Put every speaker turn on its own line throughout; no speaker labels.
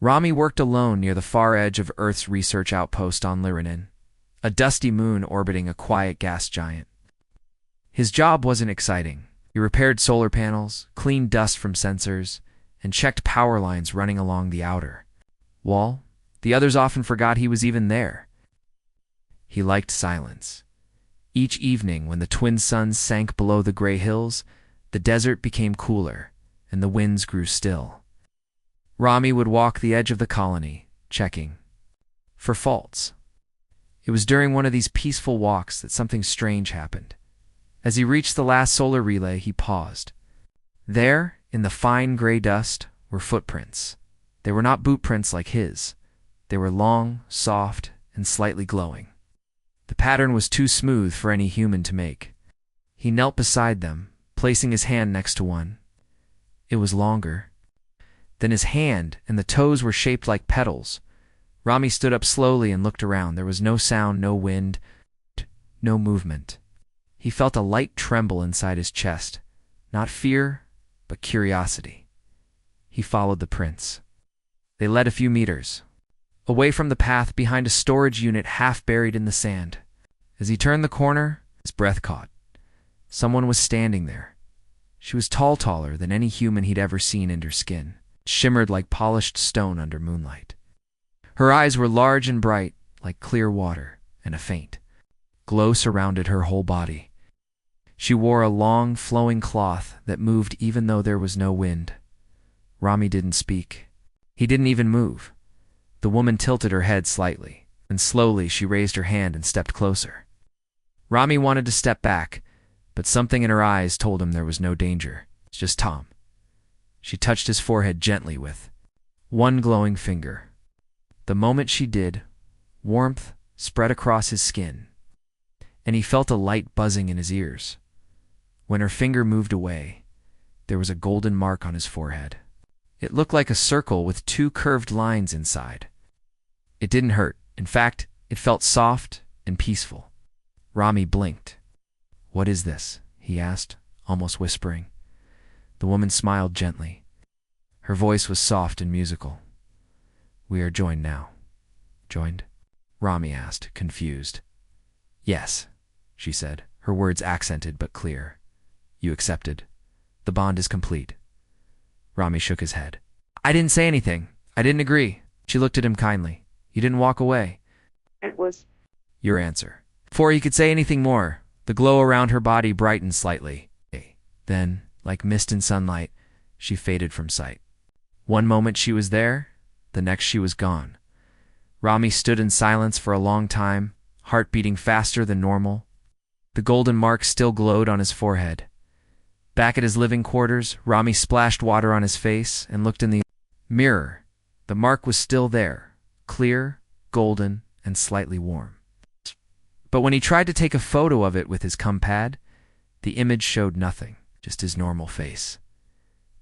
Rami worked alone near the far edge of Earth's research outpost on Liranin, a dusty moon orbiting a quiet gas giant. His job wasn't exciting. He repaired solar panels, cleaned dust from sensors, and checked power lines running along the outer wall. The others often forgot he was even there. He liked silence. Each evening, when the twin suns sank below the gray hills, the desert became cooler, and the winds grew still. Rami would walk the edge of the colony, checking for faults. It was during one of these peaceful walks that something strange happened. As he reached the last solar relay, he paused. There, in the fine gray dust, were footprints. They were not boot prints like his. They were long, soft, and slightly glowing. The pattern was too smooth for any human to make. He knelt beside them, placing his hand next to one. It was longer. Then his hand and the toes were shaped like petals. Rami stood up slowly and looked around. There was no sound, no wind, no movement. He felt a light tremble inside his chest. Not fear, but curiosity. He followed the prints. They led a few meters, away from the path behind a storage unit half buried in the sand. As he turned the corner, his breath caught. Someone was standing there. She was taller than any human he'd ever seen, and her skin shimmered like polished stone under moonlight. Her eyes were large and bright, like clear water, and a faint glow surrounded her whole body. She wore a long, flowing cloth that moved even though there was no wind. Rami didn't speak. He didn't even move. The woman tilted her head slightly, and slowly she raised her hand and stepped closer. Rami wanted to step back, but something in her eyes told him there was no danger. It's just Tom. She touched his forehead gently with one glowing finger. The moment she did, warmth spread across his skin, and he felt a light buzzing in his ears. When her finger moved away, there was a golden mark on his forehead. It looked like a circle with two curved lines inside. It didn't hurt. In fact, it felt soft and peaceful. Rami blinked. "What is this?" he asked, almost whispering. The woman smiled gently. Her voice was soft and musical. "We are joined now." "Joined?" Rami asked, confused. "Yes," she said, her words accented but clear. "You accepted. The bond is complete." Rami shook his head. "I didn't say anything. I didn't agree." She looked at him kindly. "You didn't walk away."
It was
your answer. Before he could say anything more, the glow around her body brightened slightly. Then, like mist in sunlight, she faded from sight. One moment she was there, the next she was gone. Rami stood in silence for a long time, heart beating faster than normal. The golden mark still glowed on his forehead. Back at his living quarters, Rami splashed water on his face and looked in the mirror. The mark was still there, clear, golden, and slightly warm. But when he tried to take a photo of it with his pad, the image showed nothing, just his normal face.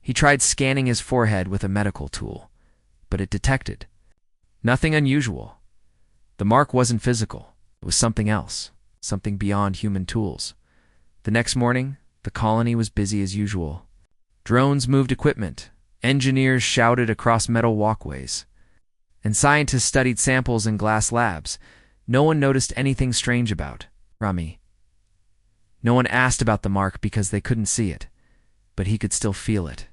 He tried scanning his forehead with a medical tool, but it detected nothing unusual. The mark wasn't physical. It was something else, something beyond human tools. The next morning, the colony was busy as usual. Drones moved equipment, engineers shouted across metal walkways, and scientists studied samples in glass labs. No one noticed anything strange about Rami. No one asked about the mark because they couldn't see it, but he could still feel it.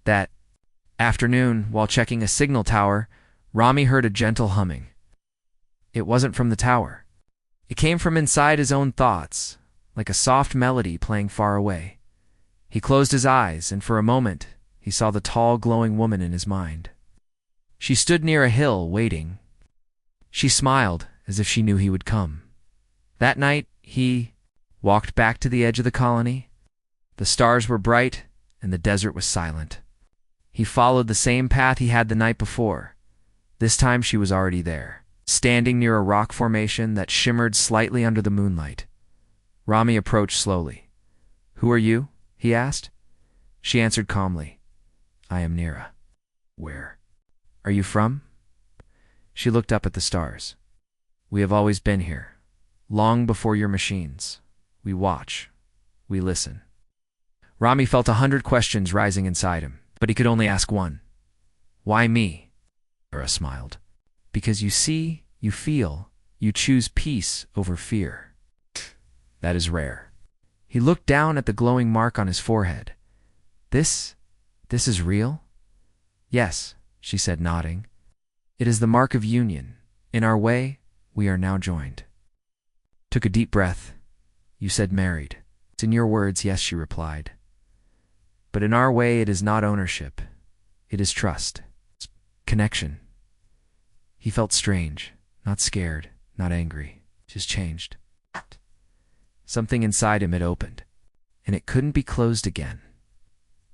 That afternoon, while checking a signal tower, Rami heard a gentle humming. It wasn't from the tower. It came from inside his own thoughts, like a soft melody playing far away. He closed his eyes, and for a moment, he saw the tall, glowing woman in his mind. She stood near a hill, waiting. She smiled, as if she knew he would come. That night, he walked back to the edge of the colony. The stars were bright, and the desert was silent. He followed the same path he had the night before. This time she was already there, standing near a rock formation that shimmered slightly under the moonlight. Rami approached slowly. "Who are you?" he asked. She answered calmly. "I am Nira." "Where are you from?" She looked up at the stars. "We have always been here, long before your machines. We watch. We listen." Rami felt 100 questions rising inside him, but he could only ask one. "Why me?" Nira smiled. Because you see, you feel, you choose peace over fear. That is rare. He looked down at the glowing mark on his forehead. This is real? Yes, she said, nodding. It is the mark of union. In our way, we are now joined. Took a deep breath. You said married. It's in your words, yes, she replied. But in our way, it is not ownership. It is trust. It's connection. He felt strange, not scared, not angry, just changed. Something inside him had opened, and it couldn't be closed again.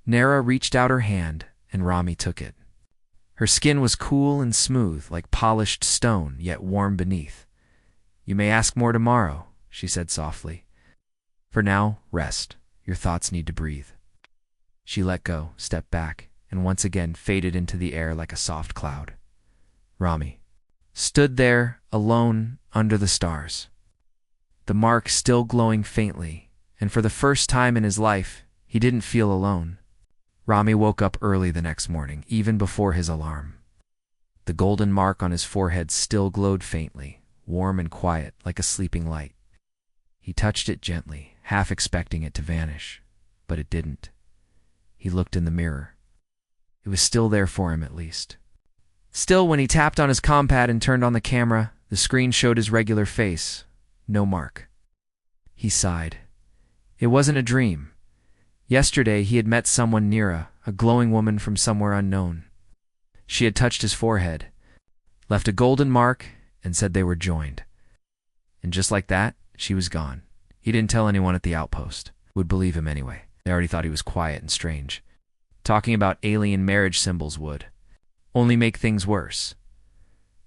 Nara reached out her hand, and Rami took it. Her skin was cool and smooth, like polished stone, yet warm beneath. You may ask more tomorrow, she said softly. For now, rest. Your thoughts need to breathe. She let go, stepped back, and once again faded into the air like a soft cloud. Rami stood there, alone, under the stars. The mark still glowing faintly, and for the first time in his life, he didn't feel alone. Rami woke up early the next morning, even before his alarm. The golden mark on his forehead still glowed faintly, warm and quiet, like a sleeping light. He touched it gently, half expecting it to vanish, but it didn't. He looked in the mirror. It was still there for him, at least. Still, when he tapped on his compad and turned on the camera, the screen showed his regular face. No mark. He sighed. It wasn't a dream. Yesterday he had met someone, Nira, a glowing woman from somewhere unknown. She had touched his forehead, left a golden mark, and said they were joined. And just like that, she was gone. He didn't tell anyone at the outpost. Would believe him anyway. They already thought he was quiet and strange. Talking about alien marriage symbols would only make things worse.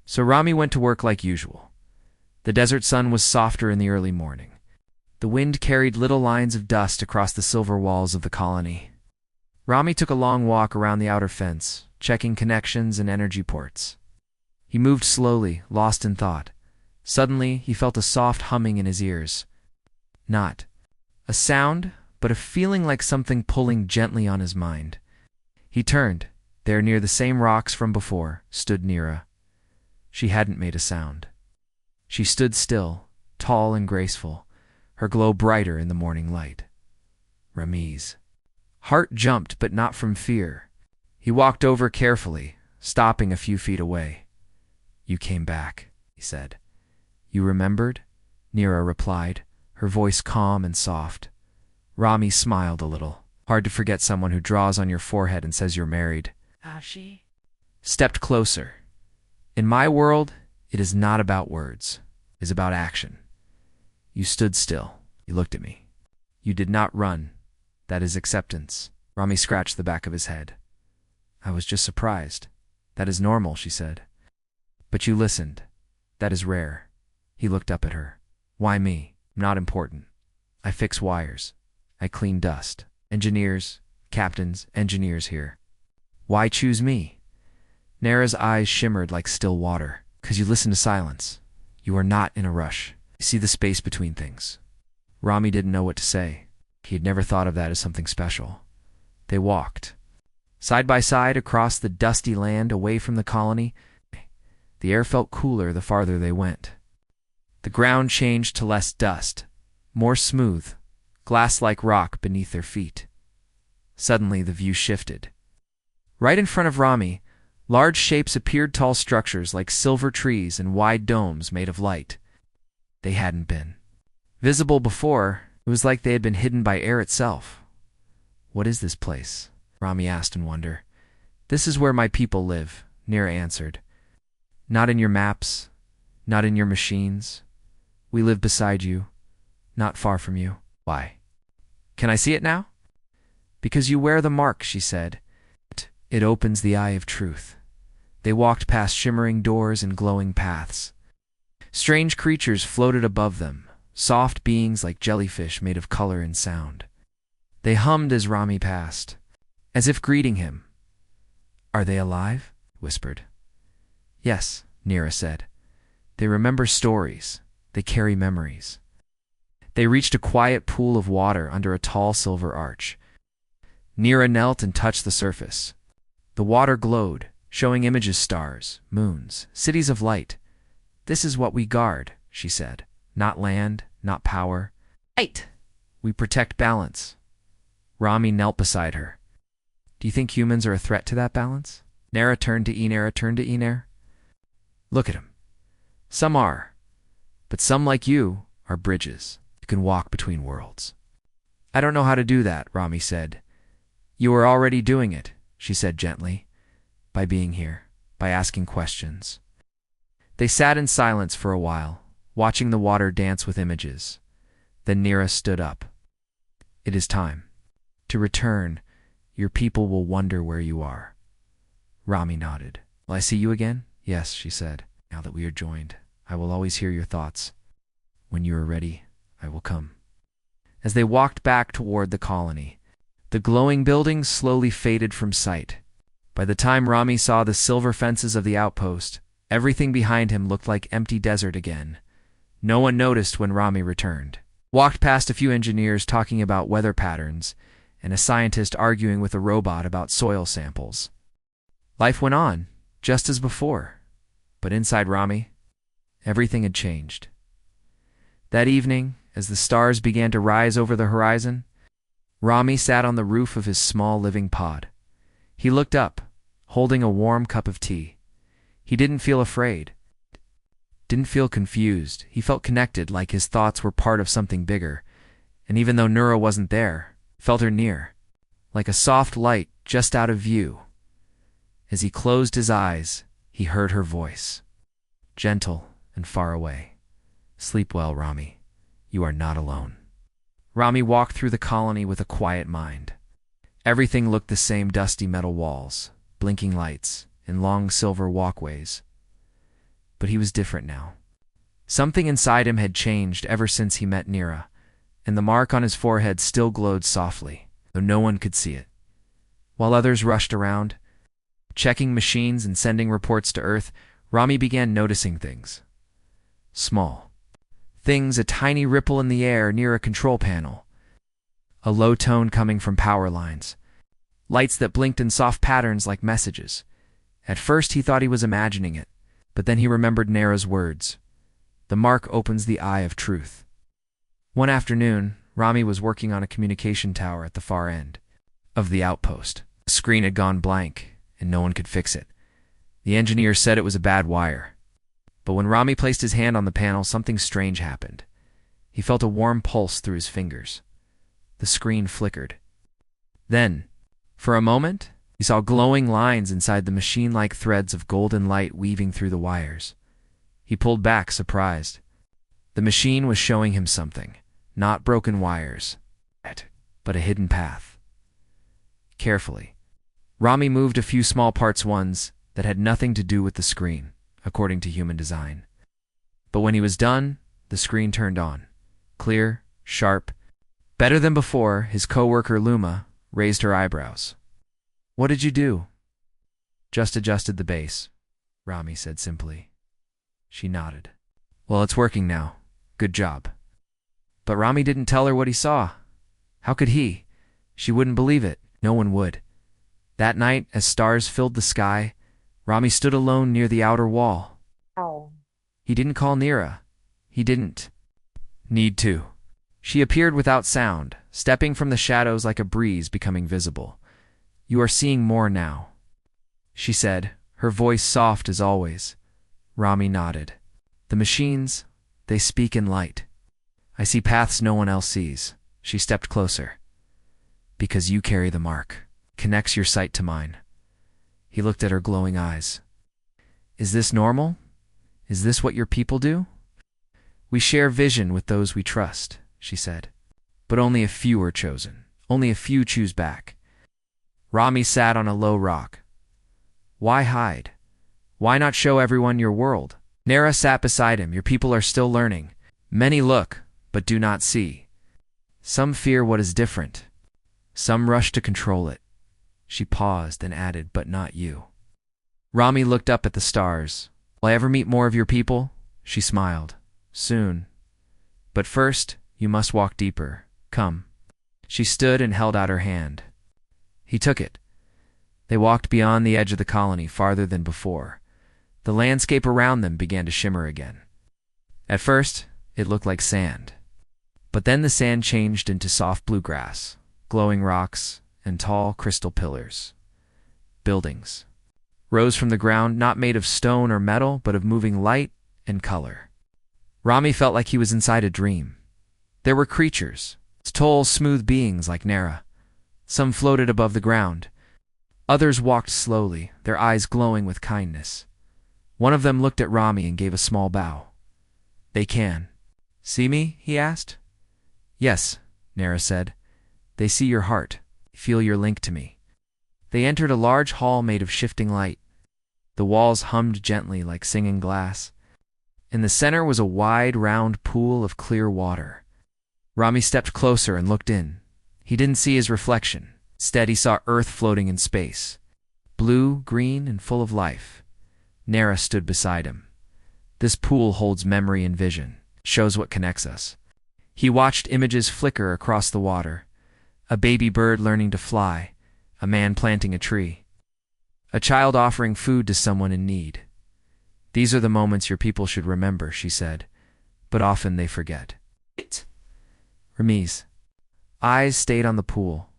So Rami went to work like usual. The desert sun was softer in the early morning. The wind carried little lines of dust across the silver walls of the colony. Rami took a long walk around the outer fence, checking connections and energy ports. He moved slowly, lost in thought. Suddenly, he felt a soft humming in his ears. Not a sound, but a feeling like something pulling gently on his mind. He turned. There, near the same rocks from before, stood Nira. She hadn't made a sound. She stood still, tall and graceful, her glow brighter in the morning light. Rami's heart jumped, but not from fear. He walked over carefully, stopping a few feet away. You came back, he said. You remembered? Nira replied, her voice calm and soft. Rami smiled a little. Hard to forget someone who draws on your forehead and says you're married.
She
Stepped closer. In my world, it is not about words. It is about action. You stood still. You looked at me. You did not run. That is acceptance. Rami scratched the back of his head. I was just surprised. That is normal, she said. But you listened. That is rare. He looked up at her. Why me? Not important. I fix wires. I clean dust. Engineers, captains, engineers here. Why choose me? Nara's eyes shimmered like still water. 'Cause you listen to silence. You are not in a rush. You see the space between things. Rami didn't know what to say. He had never thought of that as something special. They walked. Side by side across the dusty land away from the colony. The air felt cooler the farther they went. The ground changed to less dust, more smooth, glass-like rock beneath their feet. Suddenly the view shifted. Right in front of Rami, large shapes appeared, tall structures like silver trees and wide domes made of light. They hadn't been visible before. It was like they had been hidden by air itself. What is this place? Rami asked in wonder. This is where my people live, Nira answered. Not in your maps, not in your machines. We live beside you, not far from you. Why? Can I see it now? Because you wear the mark, she said. It opens the eye of truth. They walked past shimmering doors and glowing paths. Strange creatures floated above them, soft beings like jellyfish made of color and sound. They hummed as Rami passed, as if greeting him. Are they alive? Whispered. Yes, Nira said. They remember stories. They carry memories. They reached a quiet pool of water under a tall silver arch. Nira knelt and touched the surface. The water glowed, showing images, stars, moons, cities of light. "This is what we guard," she said. "Not land, not power. Light. We protect balance." Rami knelt beside her. "Do you think humans are a threat to that balance?" Nara turned to Ener. "Look at him. Some are, but some like you are bridges. You can walk between worlds." "I don't know how to do that," Rami said. "You are already doing it," she said gently, "by being here, by asking questions." They sat in silence for a while, watching the water dance with images. Then Nira stood up. "It is time. To return, your people will wonder where you are." Rami nodded. "Will I see you again?" "Yes," she said. "Now that we are joined, I will always hear your thoughts. When you are ready, I will come." As they walked back toward the colony, the glowing buildings slowly faded from sight. By the time Rami saw the silver fences of the outpost, everything behind him looked like empty desert again. No one noticed when Rami returned. Walked past a few engineers talking about weather patterns, and a scientist arguing with a robot about soil samples. Life went on, just as before. But inside Rami, everything had changed. That evening, as the stars began to rise over the horizon, Rami sat on the roof of his small living pod. He looked up, holding a warm cup of tea. He didn't feel afraid, didn't feel confused. He felt connected, like his thoughts were part of something bigger. And even though Nura wasn't there, felt her near, like a soft light just out of view. As he closed his eyes, he heard her voice, gentle and far away. "Sleep well, Rami. You are not alone." Rami walked through the colony with a quiet mind. Everything looked the same: dusty metal walls, blinking lights, and long silver walkways. But he was different now. Something inside him had changed ever since he met Nira, and the mark on his forehead still glowed softly, though no one could see it. While others rushed around, checking machines and sending reports to Earth, Rami began noticing things. Small things: a tiny ripple in the air near a control panel, a low tone coming from power lines, lights that blinked in soft patterns like messages. At first he thought he was imagining it, but then he remembered Nara's words. The mark opens the eye of truth. One afternoon, Rami was working on a communication tower at the far end of the outpost. The screen had gone blank, and no one could fix it. The engineer said it was a bad wire. But when Rami placed his hand on the panel, something strange happened. He felt a warm pulse through his fingers. The screen flickered. Then, for a moment, he saw glowing lines inside the machine, like threads of golden light weaving through the wires. He pulled back, surprised. The machine was showing him something. Not broken wires, but a hidden path. Carefully, Rami moved a few small parts, ones that had nothing to do with the screen, according to human design. But when he was done, the screen turned on. Clear, sharp, better than before. His co-worker Luma raised her eyebrows. "What did you do?" "Just adjusted the base," Rami said simply. She nodded. "Well, it's working now. Good job." But Rami didn't tell her what he saw. How could he? She wouldn't believe it. No one would. That night, as stars filled the sky, Rami stood alone near the outer wall. He didn't call Nira. He didn't need to. She appeared without sound, stepping from the shadows like a breeze, becoming visible. "You are seeing more now," she said, her voice soft as always. Rami nodded. "The machines, they speak in light. I see paths no one else sees." She stepped closer. "Because you carry the mark. Connects your sight to mine." He looked at her glowing eyes. "Is this normal? Is this what your people do?" "We share vision with those we trust," she said. "But only a few are chosen. Only a few choose back." Rami sat on a low rock. "Why hide? Why not show everyone your world?" Nara sat beside him. "Your people are still learning. Many look, but do not see. Some fear what is different. Some rush to control it." She paused and added, "But not you." Rami looked up at the stars. "Will I ever meet more of your people?" She smiled. "Soon. But first, you must walk deeper. Come." She stood and held out her hand. He took it. They walked beyond the edge of the colony farther than before. The landscape around them began to shimmer again. At first, it looked like sand. But then the sand changed into soft blue grass, glowing rocks, and tall crystal pillars. Buildings rose from the ground, not made of stone or metal, but of moving light and color. Rami felt like he was inside a dream. There were creatures, tall, smooth beings like Nera. Some floated above the ground. Others walked slowly, their eyes glowing with kindness. One of them looked at Rami and gave a small bow. "They can see me?" he asked. "Yes," Nera said. "They see your heart, feel your link to me." They entered a large hall made of shifting light. The walls hummed gently like singing glass. In the center was a wide, round pool of clear water. Rami stepped closer and looked in. He didn't see his reflection. Instead, he saw Earth floating in space, blue, green, and full of life. Nera stood beside him. "This pool holds memory and vision, shows what connects us." He watched images flicker across the water. A baby bird learning to fly, a man planting a tree, a child offering food to someone in need. "These are the moments your people should remember," she said, "but often they forget." Rami's eyes stayed on the pool.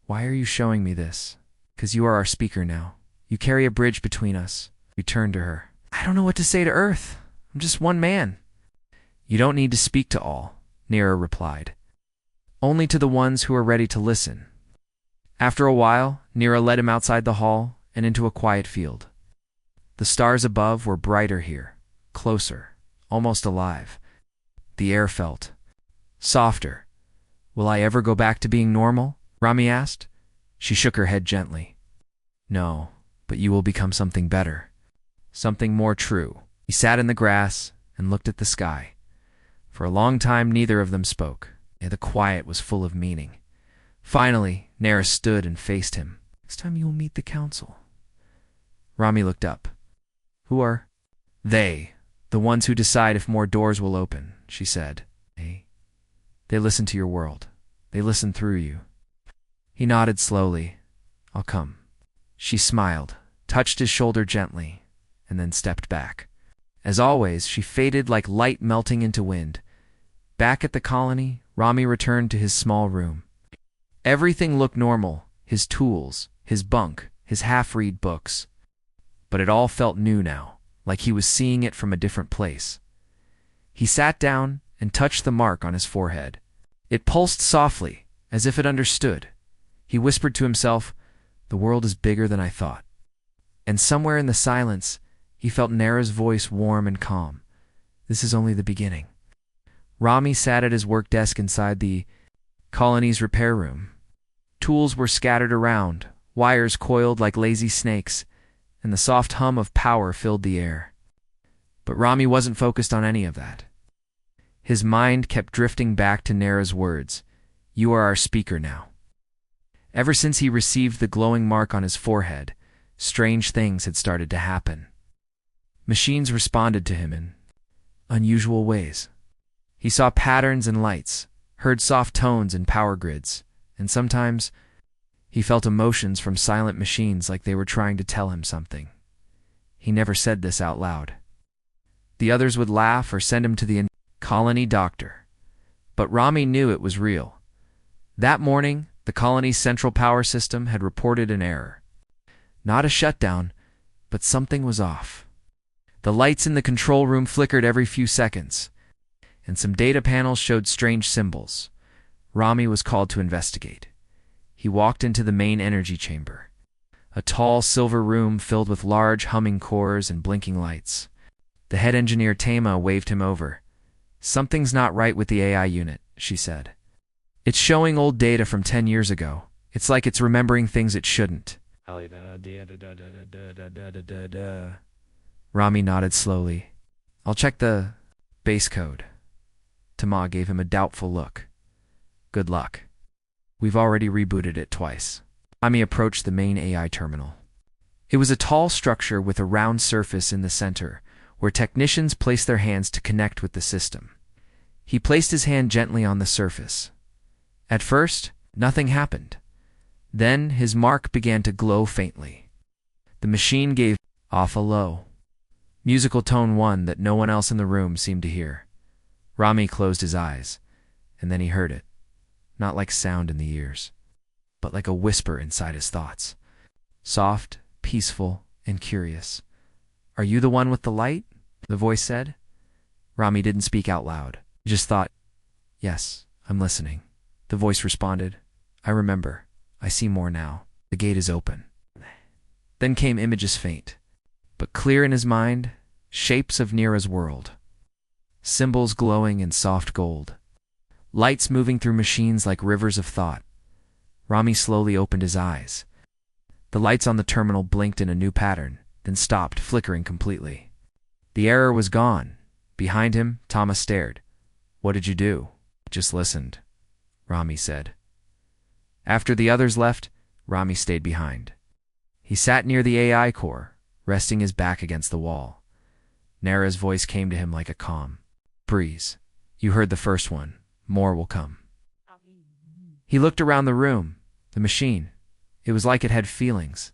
"Why are you showing me this?" "'Cause you are our speaker now. You carry a bridge between us." He turned to her. "I don't know what to say to Earth. I'm just one man." "You don't need to speak to all," Nera replied. "Only to the ones who are ready to listen." After a while, Nera led him outside the hall and into a quiet field. The stars above were brighter here, closer, almost alive. The air felt softer. "Will I ever go back to being normal?" Rami asked. She shook her head gently. "No, but you will become something better. Something more true." He sat in the grass and looked at the sky. For a long time, neither of them spoke, and the quiet was full of meaning. Finally, Nera stood and faced him. "Next time you will meet the council." Rami looked up. "Who are they?" "The ones who decide if more doors will open," she said. They listen to your world. They listen through you." He nodded slowly. "I'll come." She smiled, touched his shoulder gently, and then stepped back. As always, she faded like light melting into wind. Back at the colony, Rami returned to his small room. Everything looked normal, his tools, his bunk, his half-read books. But it all felt new now, like he was seeing it from a different place. He sat down and touched the mark on his forehead. It pulsed softly, as if it understood. He whispered to himself, "The world is bigger than I thought." And somewhere in the silence, he felt Nera's voice warm and calm. "This is only the beginning." Rami sat at his work desk inside the colony's repair room. Tools were scattered around, wires coiled like lazy snakes, and the soft hum of power filled the air. But Rami wasn't focused on any of that. His mind kept drifting back to Nera's words, "You are our speaker now." Ever since he received the glowing mark on his forehead, strange things had started to happen. Machines responded to him in unusual ways. He saw patterns and lights, heard soft tones in power grids, and sometimes he felt emotions from silent machines like they were trying to tell him something. He never said this out loud. The others would laugh or send him to the colony doctor. But Rami knew it was real. That morning, the colony's central power system had reported an error. Not a shutdown, but something was off. The lights in the control room flickered every few seconds, and some data panels showed strange symbols. Rami was called to investigate. He walked into the main energy chamber, a tall silver room filled with large humming cores and blinking lights. The head engineer Tama waved him over. "Something's not right with the AI unit," she said. "It's showing old data from 10 years ago. It's like it's remembering things it shouldn't." Rami nodded slowly. "I'll check the base code." Tama gave him a doubtful look. "Good luck. We've already rebooted it twice." Rami approached the main AI terminal. It was a tall structure with a round surface in the center, where technicians placed their hands to connect with the system. He placed his hand gently on the surface. At first, nothing happened. Then his mark began to glow faintly. The machine gave off a low, musical tone, one that no one else in the room seemed to hear. Rami closed his eyes, and then he heard it, not like sound in the ears, but like a whisper inside his thoughts. Soft, peaceful, and curious. "Are you the one with the light?" the voice said. Rami didn't speak out loud. He just thought, "Yes, I'm listening." The voice responded, "I remember. I see more now. The gate is open." Then came images faint, but clear in his mind, shapes of Nira's world. Symbols glowing in soft gold. Lights moving through machines like rivers of thought. Rami slowly opened his eyes. The lights on the terminal blinked in a new pattern, then stopped, flickering completely. The error was gone. Behind him, Thomas stared. "What did you do?" "Just listened," Rami said. After the others left, Rami stayed behind. He sat near the AI core, resting his back against the wall. Nara's voice came to him like a calm breeze. "You heard the first one. More will come." He looked around the room. The machine. It was like it had feelings.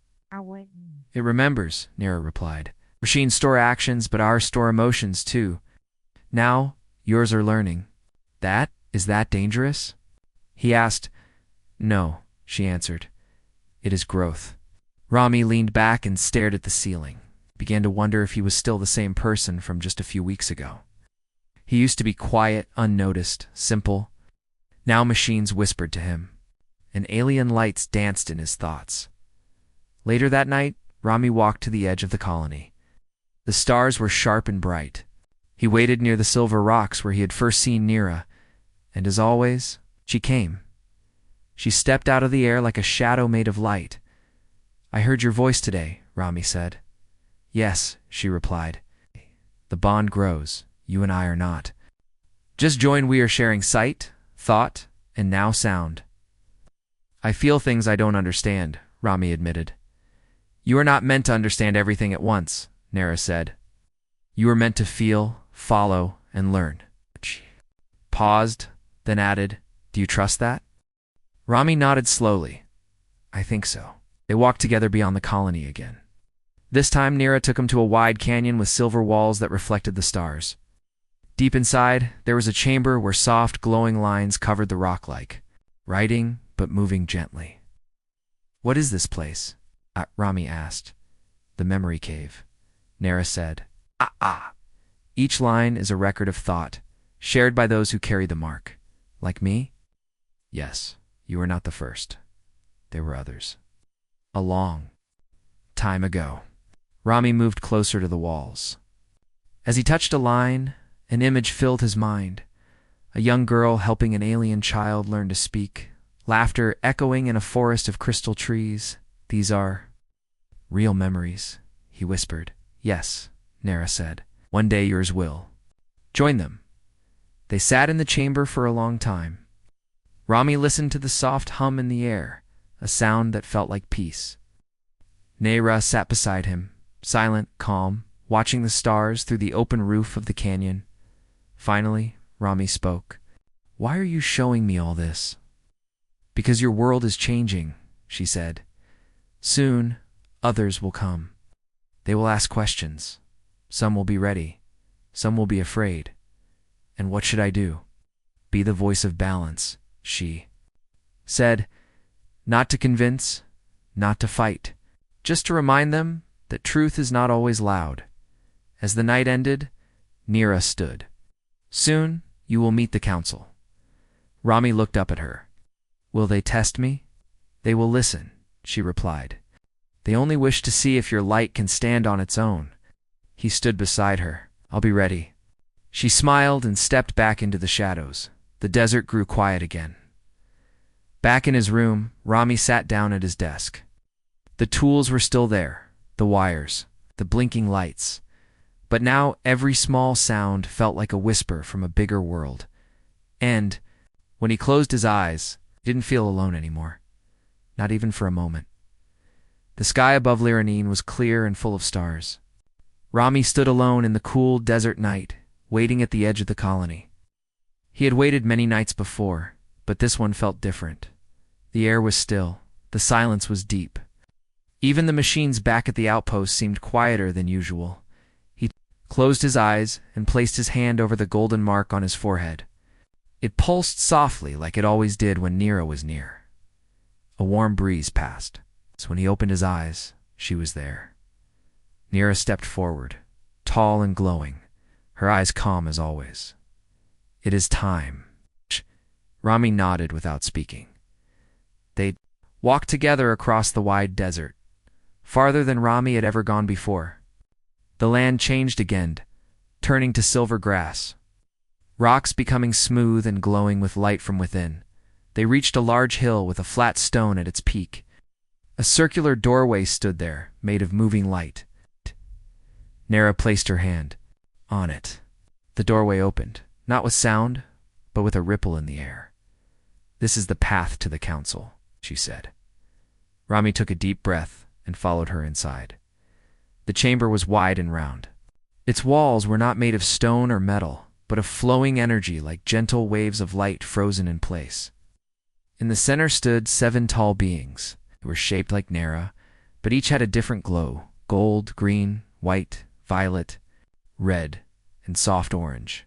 "It remembers," Nara replied. "Machines store actions, but ours store emotions too. Now, yours are learning." Is that dangerous?" he asked. "No," she answered. "It is growth." Rami leaned back and stared at the ceiling. Began to wonder if he was still the same person from just a few weeks ago. He used to be quiet, unnoticed, simple. Now machines whispered to him, and alien lights danced in his thoughts. Later that night, Rami walked to the edge of the colony. The stars were sharp and bright. He waited near the silver rocks where he had first seen Nira, and as always, she came. She stepped out of the air like a shadow made of light. "I heard your voice today," Rami said. "Yes," she replied. "The bond grows. You and I are not. Just join, we are sharing sight, thought, and now sound." "I feel things I don't understand," Rami admitted. "You are not meant to understand everything at once," Nara said. "You are meant to feel, follow, and learn." She paused, then added, "Do you trust that?" Rami nodded slowly. "I think so." They walked together beyond the colony again. This time, Nira took him to a wide canyon with silver walls that reflected the stars. Deep inside, there was a chamber where soft, glowing lines covered the rock like writing, but moving gently. "What is this place?" Rami asked. "The memory cave," Nara said. Each line is a record of thought, shared by those who carry the mark. Like me? Yes, you were not the first. There were others. A long time ago." Rami moved closer to the walls. As he touched a line, an image filled his mind. A young girl helping an alien child learn to speak. Laughter echoing in a forest of crystal trees. "These are real memories," he whispered. "Yes," Nara said. "One day yours will. Join them." They sat in the chamber for a long time. Rami listened to the soft hum in the air, a sound that felt like peace. Nara sat beside him, silent, calm, watching the stars through the open roof of the canyon. Finally, Rami spoke. "Why are you showing me all this?" "Because your world is changing," she said. "Soon, others will come. They will ask questions. Some will be ready. Some will be afraid. And what should I do?" "Be the voice of balance," she said. "Not to convince, not to fight. Just to remind them that truth is not always loud." As the night ended, Nira stood. "Soon, you will meet the council." Rami looked up at her. "Will they test me?" "They will listen," she replied. "They only wish to see if your light can stand on its own." He stood beside her. "I'll be ready." She smiled and stepped back into the shadows. The desert grew quiet again. Back in his room, Rami sat down at his desk. The tools were still there, the wires, the blinking lights. But now every small sound felt like a whisper from a bigger world. And, when he closed his eyes, he didn't feel alone anymore. Not even for a moment. The sky above Liranine was clear and full of stars. Rami stood alone in the cool desert night, waiting at the edge of the colony. He had waited many nights before, but this one felt different. The air was still, The silence was deep. Even the machines back at the outpost seemed quieter than usual. He closed his eyes and placed his hand over the golden mark on his forehead. It pulsed softly like it always did when Nira was near. A warm breeze passed. So when he opened his eyes, she was there. Nira stepped forward, tall and glowing, her eyes calm as always. "It is time." Rami nodded without speaking. They walked together across the wide desert, farther than Rami had ever gone before. The land changed again, turning to silver grass, rocks becoming smooth and glowing with light from within. They reached a large hill with a flat stone at its peak. A circular doorway stood there, made of moving light. Nira placed her hand on it. The doorway opened, not with sound, but with a ripple in the air. "This is the path to the council," she said. Rami took a deep breath and followed her inside. The chamber was wide and round. Its walls were not made of stone or metal, but of flowing energy like gentle waves of light frozen in place. In the center stood 7 tall beings, who were shaped like Nira, but each had a different glow: gold, green, white, violet, red, and soft orange.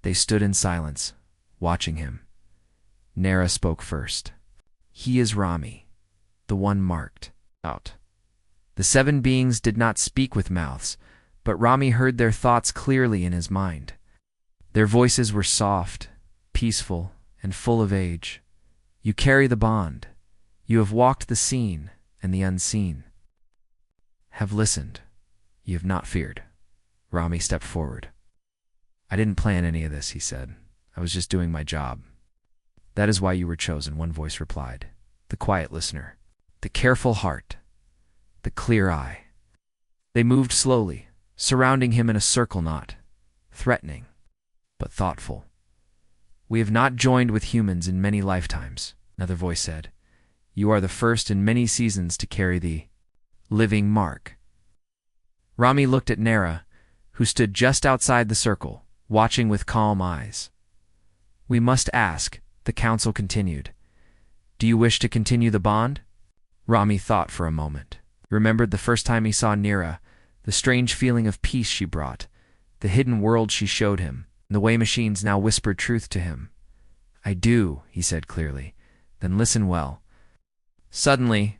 They stood in silence, watching him. Nira spoke first. "He is Rami, the one marked out." The 7 beings did not speak with mouths, but Rami heard their thoughts clearly in his mind. Their voices were soft, peaceful, and full of age. "You carry the bond. You have walked the seen and the unseen. Have listened. You have not feared." Rami stepped forward. "I didn't plan any of this," he said. "I was just doing my job." "That is why you were chosen," one voice replied. The quiet listener, the careful heart, the clear eye. They moved slowly, surrounding him in a circle, not threatening, but thoughtful. "We have not joined with humans in many lifetimes," another voice said. "You are the first in many seasons to carry the living mark." Rami looked at Nira, who stood just outside the circle, watching with calm eyes. "We must ask," the council continued. "Do you wish to continue the bond?" Rami thought for a moment. He remembered the first time he saw Nira, the strange feeling of peace she brought, the hidden world she showed him, and the way machines now whispered truth to him. "I do," he said clearly. "Then listen well." Suddenly,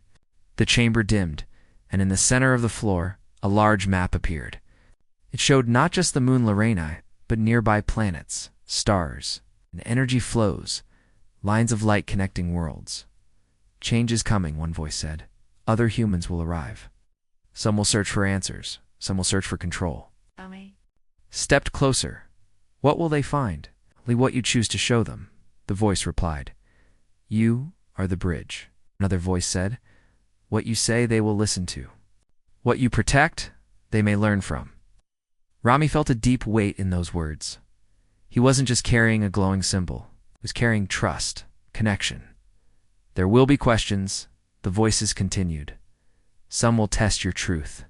the chamber dimmed, and in the center of the floor, a large map appeared. It showed not just the moon Lorena, but nearby planets, stars, and energy flows, lines of light connecting worlds. "Change is coming," one voice said. "Other humans will arrive. Some will search for answers, some will search for control." Stepped closer. "What will they find?" "Only what you choose to show them," the voice replied. "You are the bridge," another voice said. "What you say they will listen to. What you protect, they may learn from." Rami felt a deep weight in those words. He wasn't just carrying a glowing symbol. He was carrying trust, connection. "There will be questions," the voices continued. "Some will test your truth.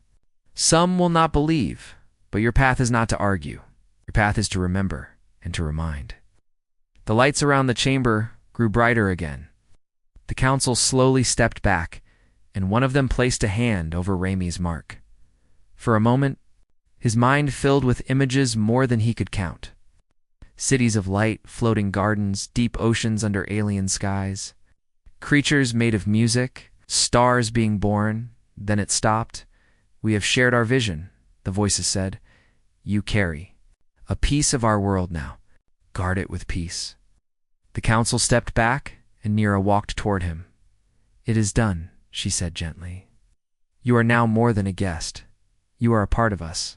Some will not believe, but your path is not to argue. Your path is to remember and to remind." The lights around the chamber grew brighter again. The council slowly stepped back, and one of them placed a hand over Rami's mark. For a moment, his mind filled with images more than he could count. Cities of light, floating gardens, deep oceans under alien skies, creatures made of music, stars being born. Then it stopped. "We have shared our vision," the voices said. "You carry a piece of our world now. Guard it with peace." The council stepped back, and Nira walked toward him. "It is done," she said gently. "You are now more than a guest. You are a part of us."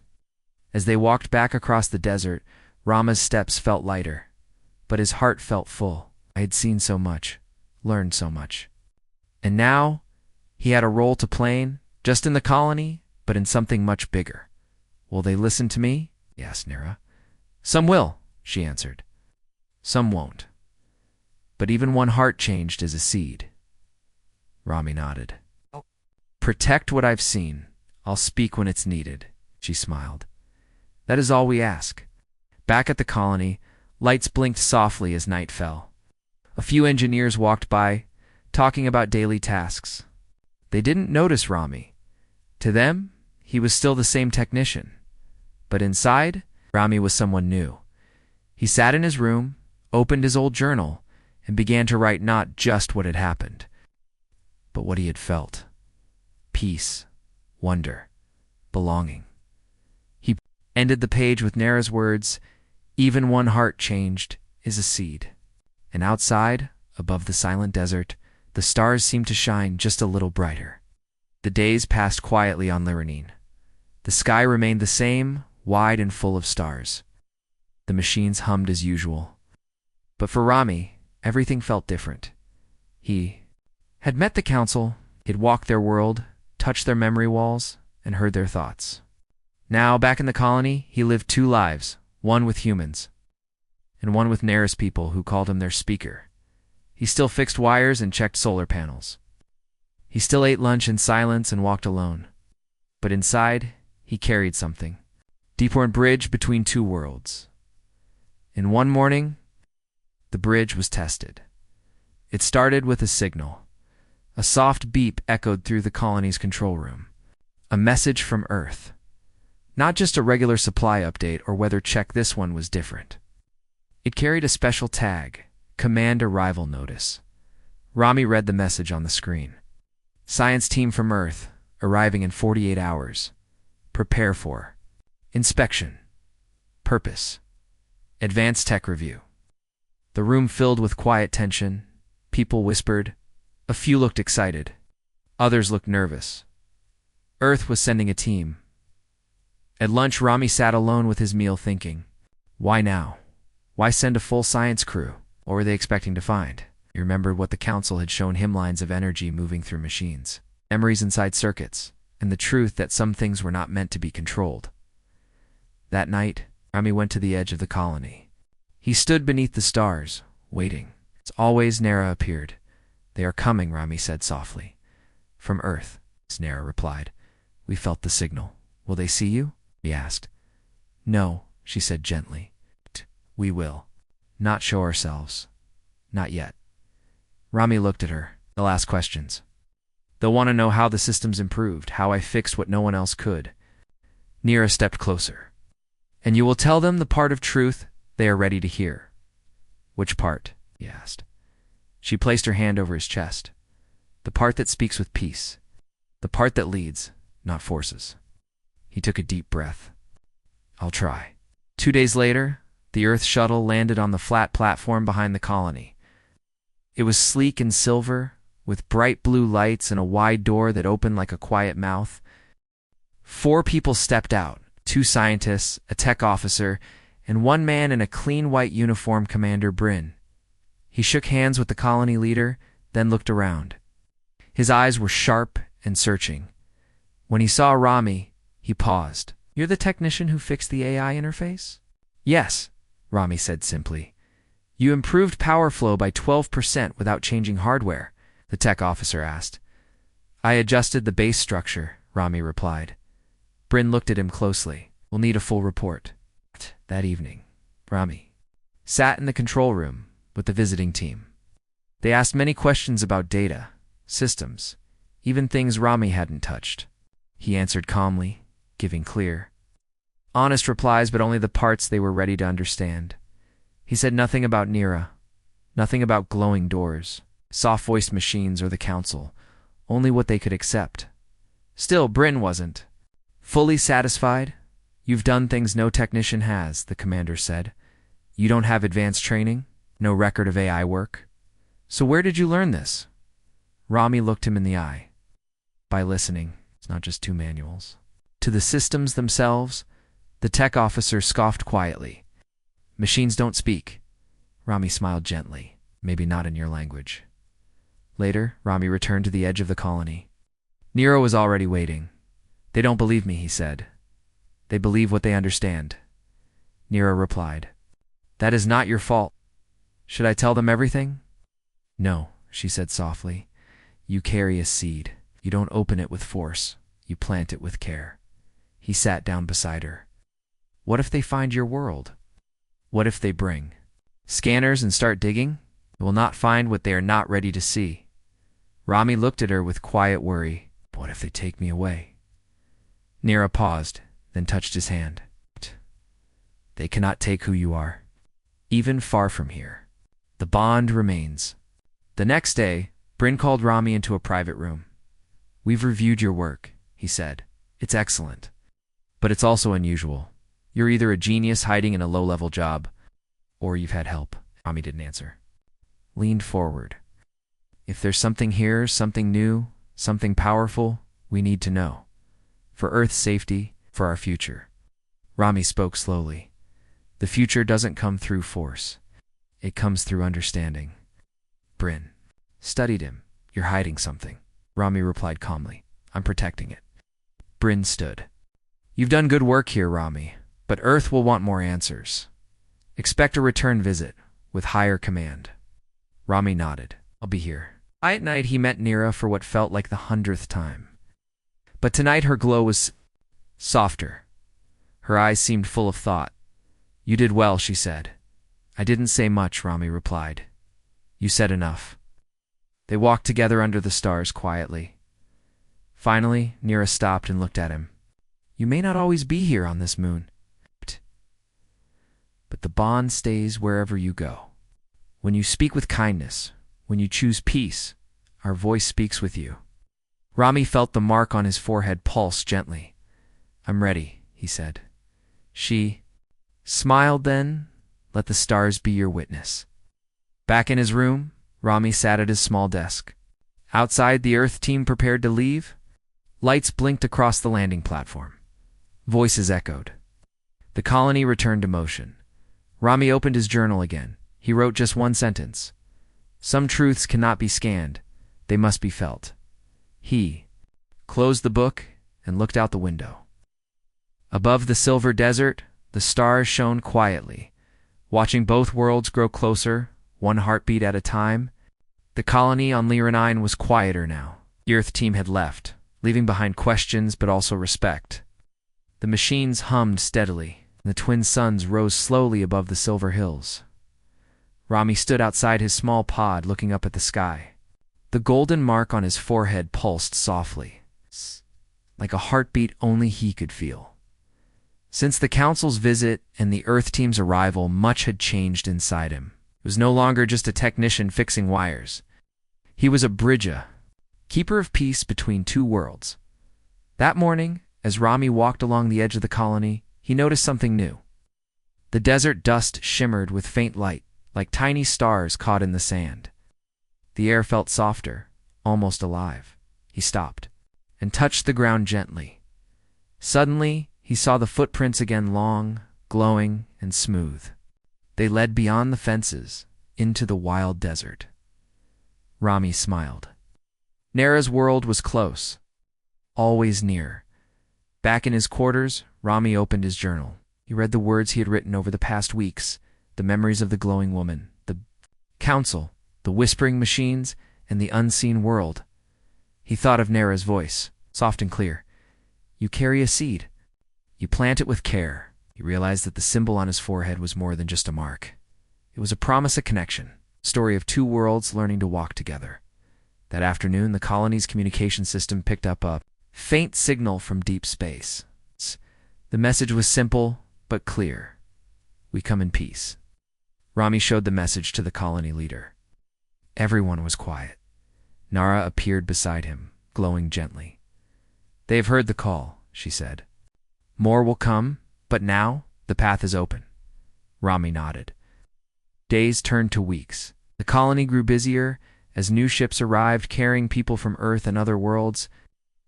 As they walked back across the desert, Rama's steps felt lighter, but his heart felt full. I had seen so much, learned so much. And now, he had a role to play, just in the colony, but in something much bigger. "Will they listen to me?" he asked Nira. "Some will," she answered. "Some won't. But even one heart changed is a seed." Rami nodded. "Protect what I've seen. I'll speak when it's needed," she smiled. "That is all we ask." Back at the colony, lights blinked softly as night fell. A few engineers walked by, talking about daily tasks. They didn't notice Rami. To them, he was still the same technician. But inside, Rami was someone new. He sat in his room, opened his old journal, and began to write not just what had happened, but what he had felt. Peace, wonder, belonging. He ended the page with Nara's words, "Even one heart changed is a seed." And outside, above the silent desert, the stars seemed to shine just a little brighter. The days passed quietly on Lirenine. The sky remained the same, wide and full of stars. The machines hummed as usual. But for Rami, everything felt different. He had met the council, he'd walked their world, touched their memory walls, and heard their thoughts. Now, back in the colony, he lived two lives, one with humans, and one with Nara's people who called him their speaker. He still fixed wires and checked solar panels. He still ate lunch in silence and walked alone. But inside, he carried something. Deepworn bridge between two worlds. In one morning, the bridge was tested. It started with a signal. A soft beep echoed through the colony's control room. A message from Earth. Not just a regular supply update or weather check, this one was different. It carried a special tag, Command Arrival Notice. Rami read the message on the screen. Science team from Earth, arriving in 48 hours. Prepare for inspection. Purpose. Advanced tech review. The room filled with quiet tension. People whispered. A few looked excited. Others looked nervous. Earth was sending a team. At lunch, Rami sat alone with his meal thinking, why now? Why send a full science crew? What were they expecting to find? He remembered what the council had shown him, lines of energy moving through machines, memories inside circuits, and the truth that some things were not meant to be controlled. That night, Rami went to the edge of the colony. He stood beneath the stars, waiting. As always, Nara appeared. They are coming, Rami said softly. From Earth, Nara replied. We felt the signal. Will they see you? He asked. No, she said gently. We will. Not show ourselves. Not yet. Rami looked at her. They'll ask questions. They'll want to know how the system's improved, how I fixed what no one else could. Nira stepped closer. And you will tell them the part of truth they are ready to hear. Which part? He asked. She placed her hand over his chest. The part that speaks with peace. The part that leads, not forces. He took a deep breath. I'll try. 2 days later, the Earth shuttle landed on the flat platform behind the colony. It was sleek and silver, with bright blue lights and a wide door that opened like a quiet mouth. 4 people stepped out, 2 scientists, a tech officer, and 1 man in a clean white uniform, Commander Bryn. He shook hands with the colony leader, then looked around. His eyes were sharp and searching. When he saw Rami, he paused. You're the technician who fixed the AI interface? Yes, Rami said simply. You improved power flow by 12% without changing hardware, the tech officer asked. I adjusted the base structure, Rami replied. Bryn looked at him closely. We'll need a full report. That evening, Rami sat in the control room with the visiting team. They asked many questions about data, systems, even things Rami hadn't touched. He answered calmly, giving clear, honest replies, but only the parts they were ready to understand. He said nothing about Nira, nothing about glowing doors, soft-voiced machines, or the council, only what they could accept. Still, Bryn wasn't fully satisfied. You've done things no technician has, the commander said. You don't have advanced training, no record of AI work. So where did you learn this? Rami looked him in the eye. By listening, it's not just 2 manuals. To the systems themselves, the tech officer scoffed quietly. Machines don't speak. Rami smiled gently. Maybe not in your language. Later, Rami returned to the edge of the colony. Nero was already waiting. They don't believe me, he said. They believe what they understand. Nero replied. That is not your fault. Should I tell them everything? No, she said softly. You carry a seed. You don't open it with force. You plant it with care. He sat down beside her. What if they find your world? What if they bring scanners and start digging? They will not find what they are not ready to see. Rami looked at her with quiet worry. What if they take me away? Nira paused, then touched his hand. They cannot take who you are, even far from here. The bond remains. The next day, Bryn called Rami into a private room. We've reviewed your work, he said. It's excellent. But it's also unusual. You're either a genius hiding in a low-level job, or you've had help. Rami didn't answer. Leaned forward. If there's something here, something new, something powerful, we need to know. For Earth's safety, for our future. Rami spoke slowly. The future doesn't come through force. It comes through understanding. Bryn studied him. You're hiding something. Rami replied calmly. I'm protecting it. Bryn stood. You've done good work here, Rami, but Earth will want more answers. Expect a return visit, with higher command. Rami nodded. I'll be here. At night he met Nira for what felt like the 100th time. But tonight her glow was softer. Her eyes seemed full of thought. You did well, she said. I didn't say much, Rami replied. You said enough. They walked together under the stars quietly. Finally, Nira stopped and looked at him. You may not always be here on this moon, but the bond stays wherever you go. When you speak with kindness, when you choose peace, our voice speaks with you. Rami felt the mark on his forehead pulse gently. I'm ready, he said. She smiled then, let the stars be your witness. Back in his room, Rami sat at his small desk. Outside, the Earth team prepared to leave. Lights blinked across the landing platform. Voices echoed. The colony returned to motion. Rami opened his journal again. He wrote just one sentence. Some truths cannot be scanned. They must be felt. He closed the book and looked out the window. Above the silver desert, the stars shone quietly, watching both worlds grow closer, one heartbeat at a time. The colony on Lyranine was quieter now. The Earth team had left, leaving behind questions but also respect. The machines hummed steadily, and the twin suns rose slowly above the silver hills. Rami stood outside his small pod looking up at the sky. The golden mark on his forehead pulsed softly, like a heartbeat only he could feel. Since the Council's visit and the Earth team's arrival, much had changed inside him. He was no longer just a technician fixing wires. He was a bridger, keeper of peace between two worlds. That morning, as Rami walked along the edge of the colony, he noticed something new. The desert dust shimmered with faint light, like tiny stars caught in the sand. The air felt softer, almost alive. He stopped and touched the ground gently. Suddenly, he saw the footprints again, long, glowing, and smooth. They led beyond the fences, into the wild desert. Rami smiled. Nera's world was close, always near. Back in his quarters, Rami opened his journal. He read the words he had written over the past weeks, the memories of the glowing woman, the council, the whispering machines, and the unseen world. He thought of Nera's voice, soft and clear. You carry a seed. You plant it with care. He realized that the symbol on his forehead was more than just a mark. It was a promise of connection, a story of two worlds learning to walk together. That afternoon, the colony's communication system picked up a faint signal from deep space. The message was simple, but clear. We come in peace. Rami showed the message to the colony leader. Everyone was quiet. Nara appeared beside him, glowing gently. They have heard the call, she said. More will come, but now the path is open. Rami nodded. Days turned to weeks. The colony grew busier as new ships arrived carrying people from Earth and other worlds.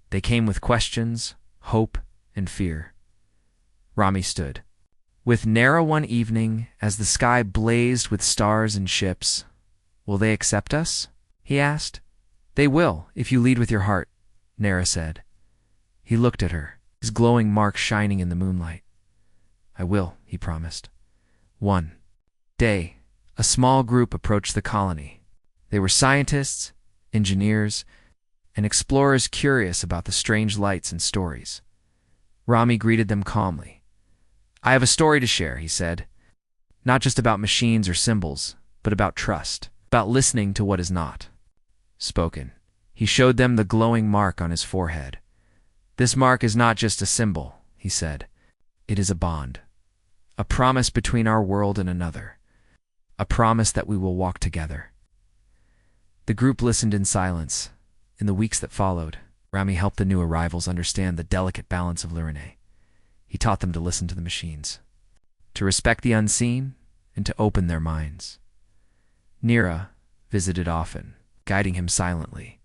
They came with questions, hope, and fear. Rami stood. With Nera one evening, as the sky blazed with stars and ships. Will they accept us? He asked. They will, if you lead with your heart, Nera said. He looked at her, his glowing mark shining in the moonlight. I will, he promised. One day, a small group approached the colony. They were scientists, engineers, and explorers curious about the strange lights and stories. Rami greeted them calmly. I have a story to share, he said. Not just about machines or symbols, but about trust, about listening to what is not spoken. He showed them the glowing mark on his forehead. "This mark is not just a symbol," he said. "It is a bond. A promise between our world and another. A promise that we will walk together." The group listened in silence. In the weeks that followed, Rami helped the new arrivals understand the delicate balance of Lyrine. He taught them to listen to the machines, to respect the unseen, and to open their minds. Nira visited often, guiding him silently.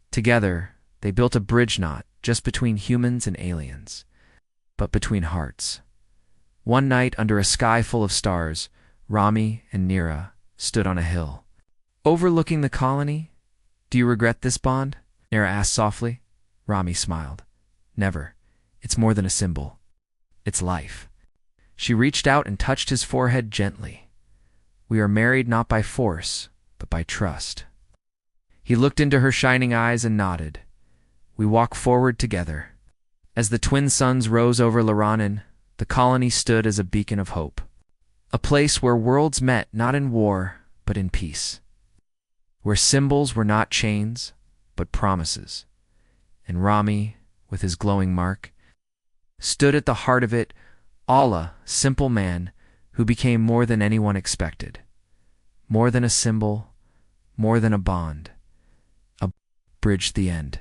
Together, they built a bridge not just between humans and aliens, but between hearts. One night, under a sky full of stars, Rami and Nira stood on a hill, overlooking the colony. "Do you regret this bond?" Nira asked softly. Rami smiled. "Never. It's more than a symbol. It's life." She reached out and touched his forehead gently. "We are married not by force, but by trust." He looked into her shining eyes and nodded. "We walk forward together." As the twin suns rose over Liranen, the colony stood as a beacon of hope. A place where worlds met not in war, but in peace. Where symbols were not chains, but promises. And Rami, with his glowing mark, stood at the heart of it, Allah, simple man, who became more than anyone expected. More than a symbol, more than a bond. A bridge to the end.